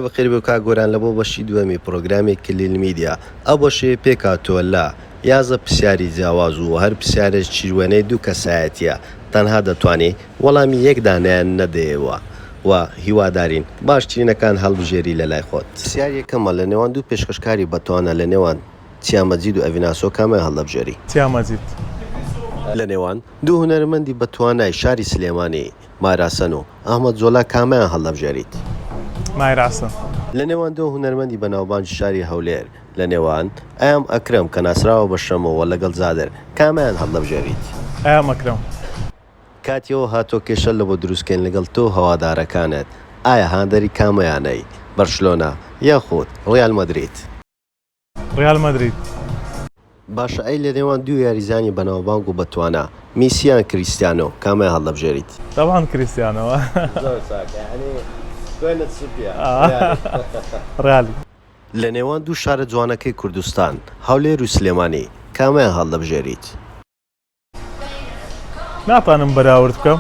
بەخێر بێ کا گۆران لە بۆ بەشی دووەمی پرۆگرامی کلیل میدیا ئەو بەشەیە پێکاتوە لە یازە پرسیاری جیاواز و هەر پرسیارێک چیروێنەی دوو کەسایەتیە تەنها دەتوانێت وەڵامی یەک دانیان نەدەیەوە و هیوادارین باشترینەکان هەڵبژێری لە لای خۆت. پرسیار یەکەمە لە نێوان دوو پێشکەشکاری بەتوانە لە نێوان چیامەجید و ئەڤیناسۆ کامیان هەڵەبژێری؟ چیامەجید. لە نێوان دوو هونەرمەندی بەتوانای شاری سلێمانی مایراسەن و ئەحمەد جۆلا کامیان هەڵەبژێریت؟ مایراسە. لە نێوان دوو هونەرمەندی بەناوبانگی شاری هەولێر لە نێوان ئەم ئەکرەم کە ناسراوە بە شەمەوە لەگەڵ زادر کامیان هەڵەبژێریت؟ ئەم ئەکرەم. کاتیەوە هاتۆ کێشە لە بۆ دروستکەین لەگەڵ تۆ هەوادارەکانت ئایا هاندەری کامەیانەی بەرشلۆنا یاخود ڕیال مەدرید؟ ڕیال مەدرید. باشە ئەی لە نێوان دوو یاریزانی بەناوبانگ و بەتوانە میسیان کریستیانۆ کامیان هەڵەبژێریت؟ طبعاً کریستیانەوە. ڕیالی. لە نێوان دوو شارە جوانەکەی کوردستان هەولێر و سلێمانی کامیان هەڵەبژێریت؟ ناتوانم بەراورد بکەم.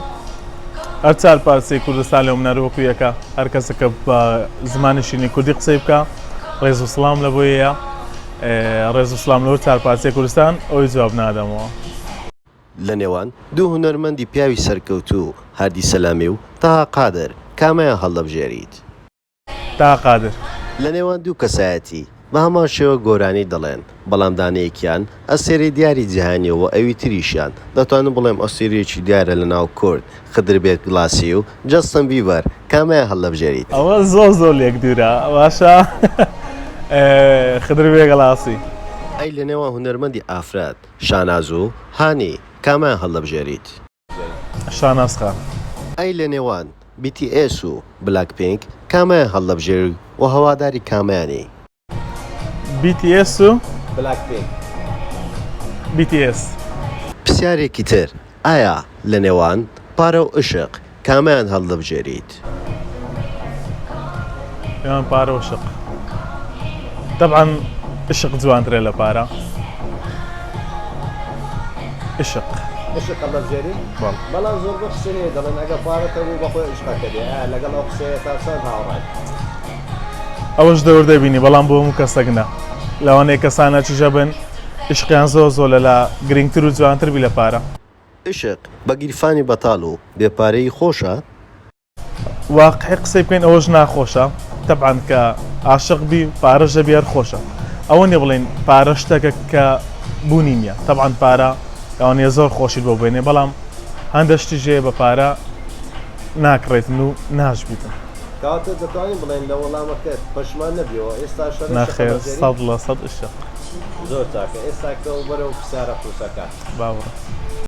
هەر چار پارچەی کوردستان لێم نەروەکو یەکە هەر کەسەکە بە زمانی شینی کوردی قسەی بکە ڕێز و سڵام لە بۆیە ڕێز و سڵام لەوە چار پارچەی کوردستان ئەوی جواب نادەمەوە. لە نێوان دوو هونەرمەندی پیاوی سەرکەوتوو هەردی سەلامی و تاها قادر کامیان هەڵەبژێریت؟ تاها قادر. لە نێوان دوو کەسایەتی بە هەمان شێوە گۆرانی دەڵێن بەڵام دانەیەکیان ئەسێری دیاری جیهانیەوە ئەوی تریشیان دەتوانم بڵێم ئەسێریەکی دیارە لە ناو کورد خدربێت گڵاسی و جەستن بیبەر کامیان هەڵەبژێریت؟ ئەوە زۆر لێک دوورە باشە خدربێت گڵاسی. ئەی لە نێوان هونەرمەندی ئافراد شاناز و هانی کامیان هەڵەبژێریت؟ شاناز خان. ئەی لە نێوان BTS و بلاک پینک کامیان هەڵەبژێری و هەواداری کامیانی؟ BTS و بلاک پینک. BTS. پرسیارێکی تر ئایا لە نێوان پارە و عشق کامیان هەڵەبژێریت؟ نێوان پارە و عشق طبعاً عشق جوانترە لە پارە. عشق. عشق هەڵەبژێری؟ بەڵام زۆر بە قسەیە دەڵێن ئەگە پارەتە بوو بەخۆی عشقەکە دێ لەگەڵ ئەو قسەیە تا چەند هاوڕێت؟ ئەوەش دەور دەبینی بەڵام بۆ هەموو کەسەکە لەوانەیە کەسانە چیژە بن عشقیان زۆر لەلا گرنگتر و جوانتر بی لە پارە. عشق بە گیرفانی بەتاڵ و بێپارەی خۆشە؟ واقعی قسەی بکەین ئەوەش ناخۆشە طبعاً کە عاشق بی پارەش دەبی هەر خۆشە. ئەوە نیە بڵێن پارە شتێکە کە بوونی نییە طبعاً پارە ئەوانەیە زۆر خۆشیت بۆ بێنێ بەڵام هەندێک شتی ژێ بە پارە ناکڕێتن و ناشبیتن. کاتە دەتوانین بڵێن لە وەڵامەکەت پەشمان نەبیەوە ئێستا شەڕ نەخێر 100% عشق. زۆر تاکە ئێستا کە بەرەو پرسیارە قورسەکە باوەڕە.